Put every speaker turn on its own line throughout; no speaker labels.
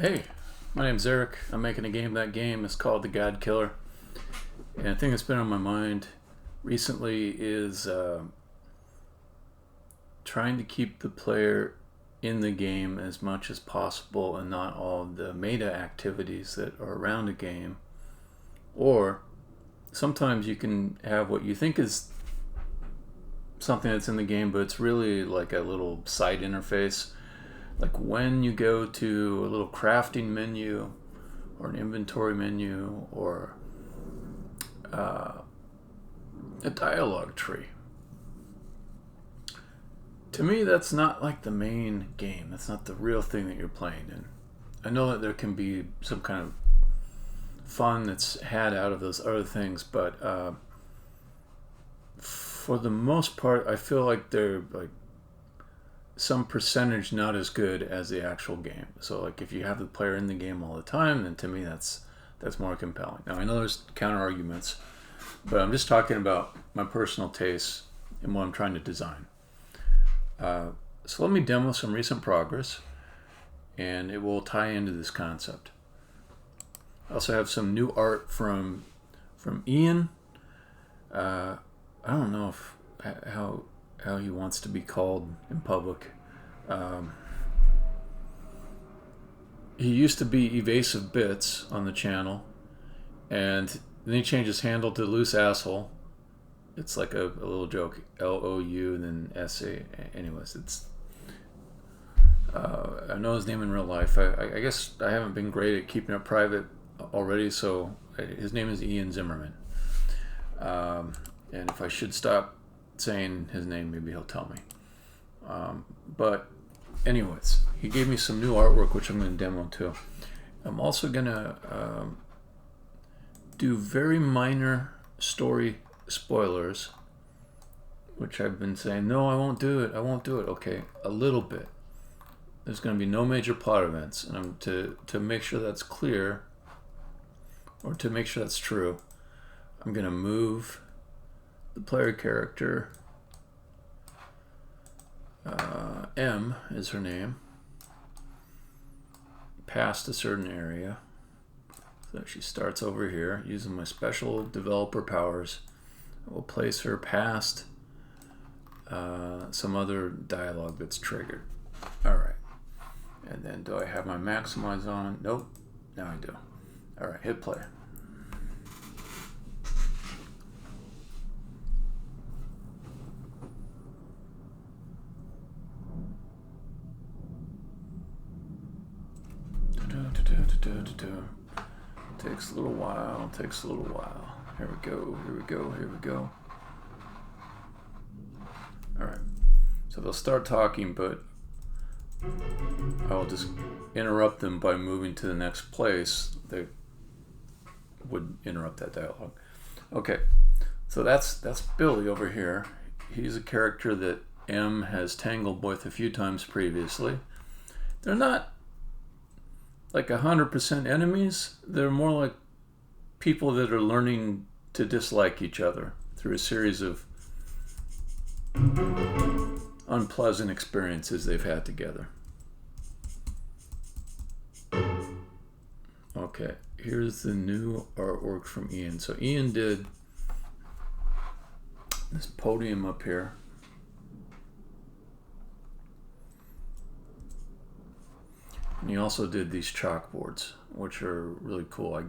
Hey, my name's Eric. I'm making a game. That game is called the Godkiller. And the thing that's been on my mind recently is trying to keep the player in the game as much as possible and not all the meta activities that are around a game. Or sometimes you can have what you think is something that's in the game, but it's really like a little side interface. Like when you go to a little crafting menu or an inventory menu or a dialogue tree. To me, that's not like the main game. That's not the real thing that you're playing in. I know that there can be some kind of fun that's had out of those other things, but for the most part, I feel like they're like some percentage not as good as the actual game. So like if you have the player in the game all the time, then to me that's more compelling. Now I know there's counter arguments, but I'm just talking about my personal tastes and what I'm trying to design. So let me demo some recent progress and it will tie into this concept. I also have some new art from Ian. I don't know how he wants to be called in public. He used to be Evasive Bits on the channel, and then he changed his handle to Loose Asshole. It's like a little joke, LOU and then SA. Anyways, it's I know his name in real life. I guess I haven't been great at keeping it private already, so his name is Ian Zimmerman. And if I should stop saying his name, maybe he'll tell me. But anyways, he gave me some new artwork, which I'm going to demo too. I'm also going to do very minor story spoilers, which I've been saying, no, I won't do it. Okay, a little bit. There's going to be no major plot events, and I'm to make sure that's clear, or to make sure that's true, I'm going to move the player character, M is her name, past a certain area. So she starts over here using my special developer powers. I will place her past some other dialogue that's triggered. Alright. And then do I have my maximize on? Nope. Now I do. Alright, hit play. Takes a little while. Here we go. Alright. So they'll start talking, but I'll just interrupt them by moving to the next place. They would interrupt that dialogue. Okay. So that's Billy over here. He's a character that M has tangled with a few times previously. They're not like 100% enemies. They're more like people that are learning to dislike each other through a series of unpleasant experiences they've had together. Okay, here's the new artwork from Ian. So Ian did this podium up here. And he also did these chalkboards, which are really cool.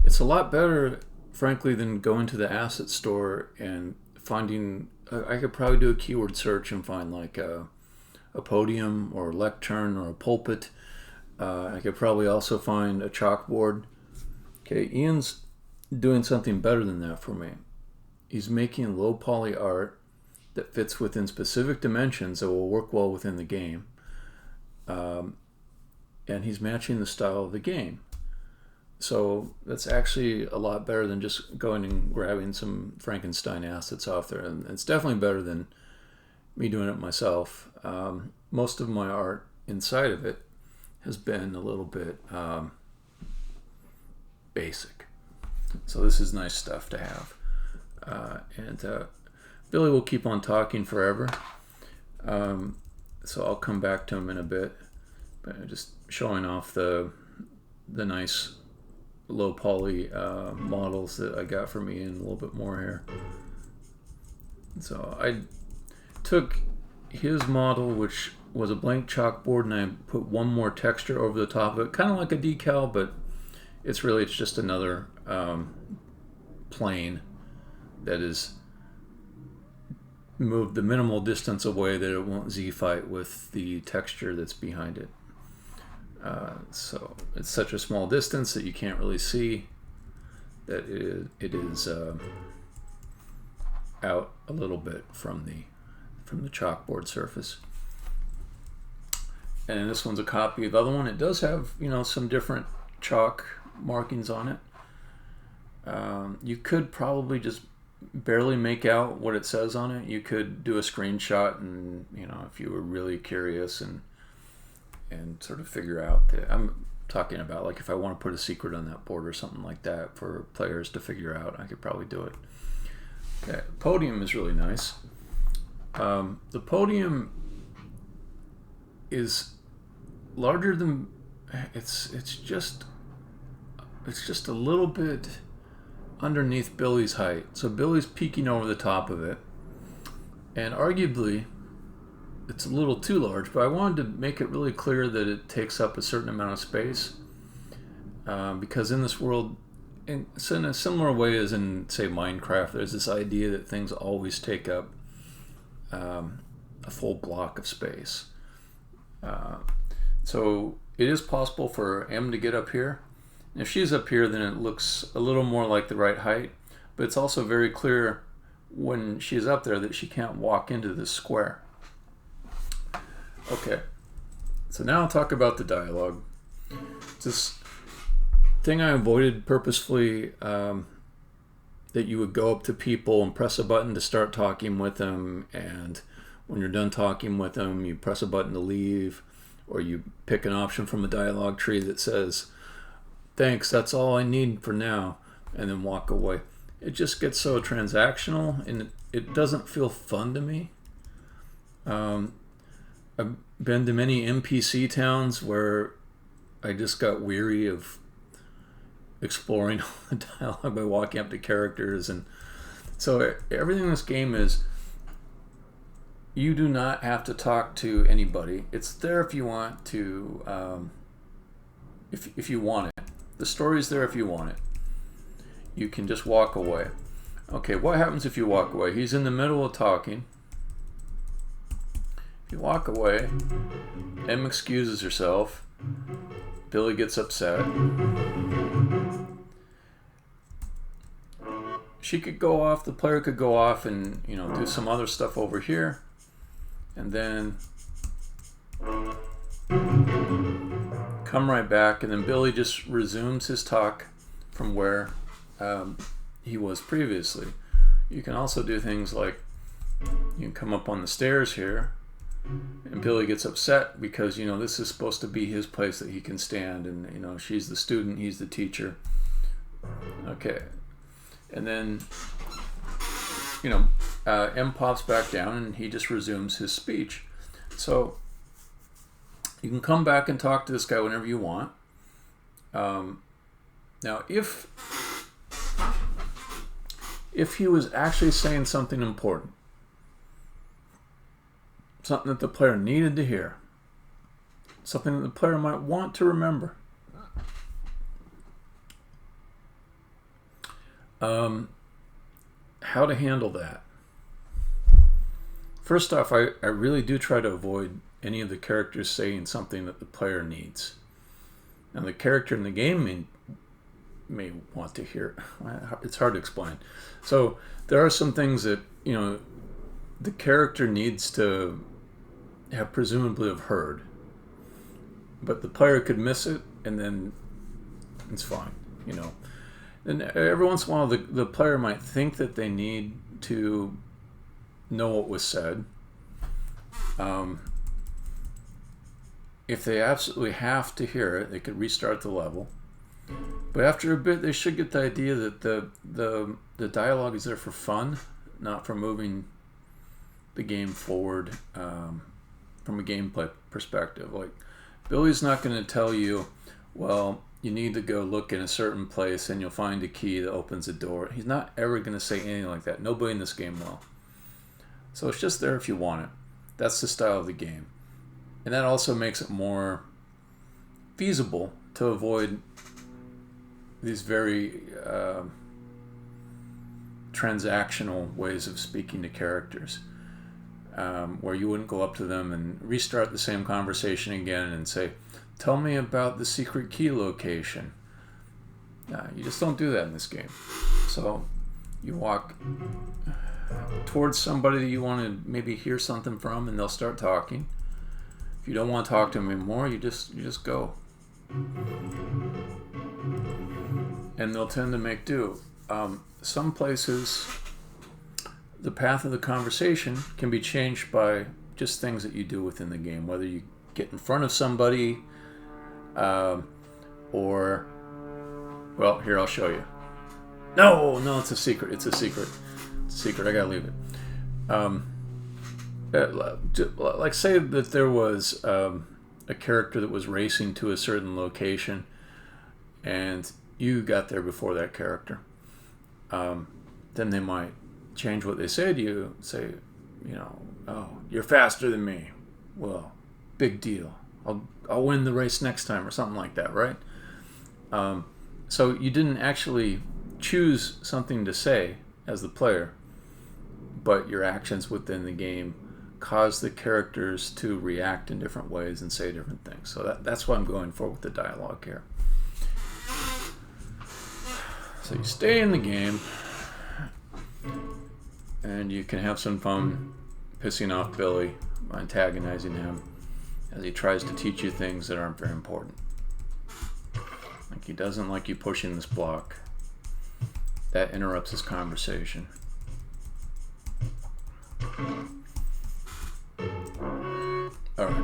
It's a lot better, frankly, than going to the asset store and finding. I could probably do a keyword search and find like a podium or a lectern or a pulpit. I could probably also find a chalkboard. Okay, Ian's doing something better than that for me. He's making low poly art that fits within specific dimensions that will work well within the game. And he's matching the style of the game. So that's actually a lot better than just going and grabbing some Frankenstein assets off there. And it's definitely better than me doing it myself. Most of my art inside of it has been a little bit basic. So this is nice stuff to have. And Billy will keep on talking forever. So I'll come back to him in a bit. But just showing off the nice low poly models that I got for me and a little bit more here. So I took his model, which was a blank chalkboard, and I put one more texture over the top of it, kind of like a decal, but it's just another plane that is moved the minimal distance away that it won't Z-fight with the texture that's behind it. So it's such a small distance that you can't really see that it is out a little bit from the chalkboard surface. And this one's a copy of the other one. It does have, some different chalk markings on it. You could probably just barely make out what it says on it. You could do a screenshot and, if you were really curious and sort of figure out that I'm talking about, like if I want to put a secret on that board or something like that for players to figure out, I could probably do it. Okay, podium is really nice. The podium is larger than it's just a little bit underneath Billy's height. So Billy's peeking over the top of it, and arguably it's a little too large, but I wanted to make it really clear that it takes up a certain amount of space, because in this world, in a similar way as in, say, Minecraft, there's this idea that things always take up a full block of space. So it is possible for M to get up here. And if she's up here, then it looks a little more like the right height, but it's also very clear when she's up there that she can't walk into this square. Okay, so now I'll talk about the dialogue. This thing I avoided purposefully, that you would go up to people and press a button to start talking with them, and when you're done talking with them, you press a button to leave, or you pick an option from a dialogue tree that says, "Thanks, that's all I need for now," and then walk away. It just gets so transactional, and it doesn't feel fun to me. I've been to many NPC towns where I just got weary of exploring all the dialogue by walking up to characters, and so everything in this game is, you do not have to talk to anybody. It's there if you want to, if you want it. The story's there if you want it. You can just walk away. Okay, what happens if you walk away? He's in the middle of talking. If you walk away, Em excuses herself. Billy gets upset. She could go off, the player could go off and, do some other stuff over here. And then come right back, and then Billy just resumes his talk from where he was previously. You can also do things like, you can come up on the stairs here, and Billy gets upset because, this is supposed to be his place that he can stand, and, she's the student, he's the teacher. Okay. And then, M pops back down, and he just resumes his speech. So you can come back and talk to this guy whenever you want. Now, if he was actually saying something important, something that the player needed to hear, something that the player might want to remember, how to handle that. First off, I really do try to avoid any of the characters saying something that the player needs. Now, the character in the game may want to hear. It's hard to explain. So there are some things that, the character needs to have presumably have heard, but the player could miss it, and then it's fine, And every once in a while, the player might think that they need to know what was said. If they absolutely have to hear it, they could restart the level. But after a bit, they should get the idea that the dialogue is there for fun, not for moving the game forward from a gameplay perspective. Like, Billy's not going to tell you, well, you need to go look in a certain place and you'll find a key that opens a door. He's not ever going to say anything like that. Nobody in this game will. So it's just there if you want it. That's the style of the game. And that also makes it more feasible to avoid these very transactional ways of speaking to characters, where you wouldn't go up to them and restart the same conversation again and say, tell me about the secret key location. You just don't do that in this game. So you walk towards somebody that you want to maybe hear something from, and they'll start talking. If you don't want to talk to them anymore, you just go. And they'll tend to make do. Some places, the path of the conversation can be changed by just things that you do within the game, whether you get in front of somebody, or, well, here, I'll show you. No, it's a secret. It's a secret. It's a secret. I gotta leave it. Like, say that there was a character that was racing to a certain location, and you got there before that character. Then they might change what they say to you. Say, oh, you're faster than me. Well, big deal. I'll win the race next time, or something like that, right? So you didn't actually choose something to say as the player, but your actions within the game cause the characters to react in different ways and say different things. So that's what I'm going for with the dialogue here. So you stay in the game, and you can have some fun pissing off Billy, antagonizing him, as he tries to teach you things that aren't very important. Like, he doesn't like you pushing this block. That interrupts his conversation. Alright.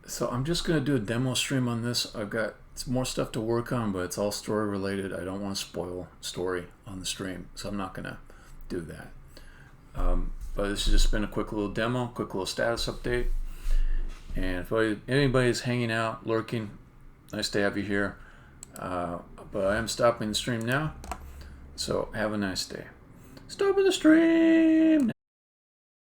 So I'm just going to do a demo stream on this. I've got more stuff to work on, but it's all story related. I don't want to spoil story on the stream, so I'm not going to do that. But this has just been a quick little demo, quick little status update. And if anybody's hanging out, lurking, nice to have you here. But I am stopping the stream now, so have a nice day. Stopping the stream!